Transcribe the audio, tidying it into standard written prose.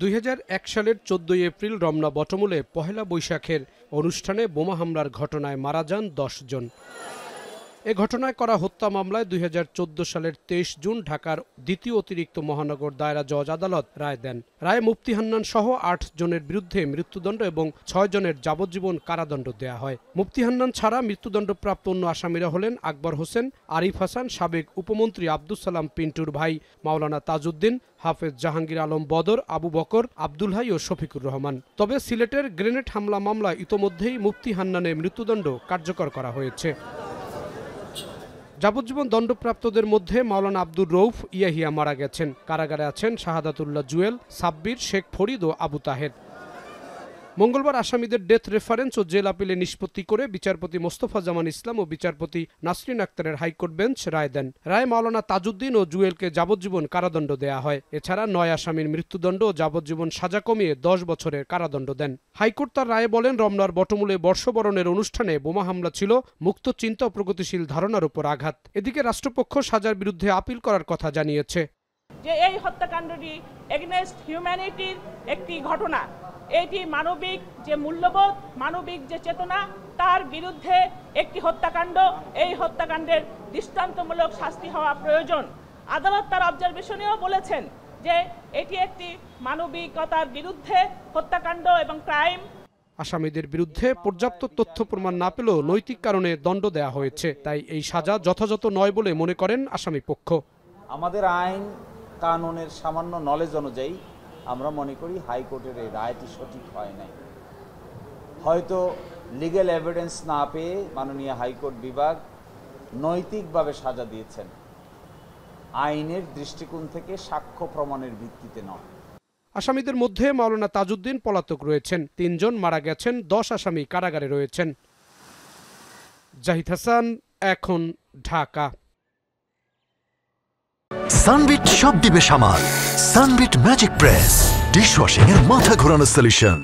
২০০১ সালের ১৪ এপ্রিল রমনা বটমূলে পহেলা বৈশাখের অনুষ্ঠানে বোমা হামলার ঘটনায় মারা যান ১০ জন। এ ঘটনায় করা হত্যা মামলায় ২০১৪ সালের ২৩ জুন ঢাকার দ্বিতীয় অতিরিক্ত মহানগর দায়রা জজ আদালত রায় দেন। রায়ে মুফতি হান্নান সহ ৮ জনের বিরুদ্ধে মৃত্যুদণ্ড এবং ৬ জনের যাবজ্জীবন কারাদণ্ড দেয়া হয়। মুফতি হান্নান ছাড়া মৃত্যুদণ্ডপ্রাপ্ত অন্য আসামিরা হলেন আকবর হোসেন, আরিফ হাসান, সাবেক উপমন্ত্রী আব্দুস সালাম পিন্টুর ভাই মাওলানা তাজউদ্দিন, হাফেজ জাহাঙ্গীর আলম বদর, আবু বকর, আব্দুল হাই ও শফিকুর রহমান। তবে সিলেটের গ্রেনেড হামলা মামলায় ইতোমধ্যেই মুফতি হান্নানের মৃত্যুদণ্ড কার্যকর করা হয়েছে। যাবজ্জীবন দণ্ডপ্রাপ্তদের মধ্যে মাওলানা আব্দুর রৌফ ইয়াহিয়া মারা গেছেন। কারাগারে আছেন শাহাদাতুল্লাহ জুয়েল, সাব্বির, শেখ ফরিদ ও আবু তাহের। মঙ্গলবার আসামিদের ডেথ রেফারেন্স ও জেল আপিলে নিষ্পত্তি করে বিচারপতি মোস্তফা জামান ইসলাম ও বিচারপতি নাসরিন আক্তারের হাইকোর্ট বেঞ্চ রায় দেন। রায়ে মাওলানা তাজউদ্দিন ও জুয়েলকে যাবজ্জীবন কারাদণ্ড দেয়া হয়। এছাড়া ৯ আসামির মৃত্যুদণ্ড ও যাবজ্জীবন সাজা কমিয়ে ১০ বছরের কারাদণ্ড দেন। হাইকোর্ট তার রায়ে বলেন, রমনার বটমূলে বর্ষবরণের অনুষ্ঠানে বোমা হামলা ছিল মুক্ত চিন্তা ও প্রগতিশীল ধারণার উপর আঘাত। এদিকে রাষ্ট্রপক্ষ সাজার বিরুদ্ধে আপিল করার কথা জানিয়েছে। যে এই হত্যাকাণ্ডটি এগেইনস্ট হিউম্যানিটির একটি ঘটনা, এটি মানবিক যে মূল্যবোধ, মানবিক যে চেতনা, তার বিরুদ্ধে একটি হত্যাকাণ্ড। এই হত্যাকাণ্ডের দৃষ্টান্তমূলক শাস্তি হওয়া প্রয়োজন। আদালত তার অবজারভেশনেও বলেছেন যে এটি একটি মানবিকতার বিরুদ্ধে হত্যাকাণ্ড এবং ক্রাইম। আসামিদের বিরুদ্ধে পর্যাপ্ত তথ্য প্রমাণ না পেলেও নৈতিক কারণে দণ্ড দেয়া হয়েছে, তাই এই সাজা যথাযথ নয় বলে মনে করেন আসামি পক্ষ। আমাদের আইন কানুনের সামান্য নলেজ অনুযায়ী আমরা মনে করি হাইকোর্টের এই রায়টি সঠিক হয় নাই। হয়তো লিগ্যাল এভিডেন্স না পেয়ে মাননীয় হাইকোর্ট বিভাগ নৈতিকভাবে সাজা দিয়েছেন, আইনের দৃষ্টিকোণ থেকে সাক্ষ্য প্রমাণের ভিত্তিতে নয়। আসামিদের মধ্যে মাওলানা তাজউদ্দিন পলাতক রয়েছেন, ৩ জন মারা গেছেন, ১০ আসামি কারাগারে রয়েছেন। জাহিদ হাসান, এখন, ঢাকা। সানবিট সব দিবে সামাল। সানবিট ম্যাজিক প্রেস ডিশওয়াশিং এর মাথা ঘোরানো সলিউশন।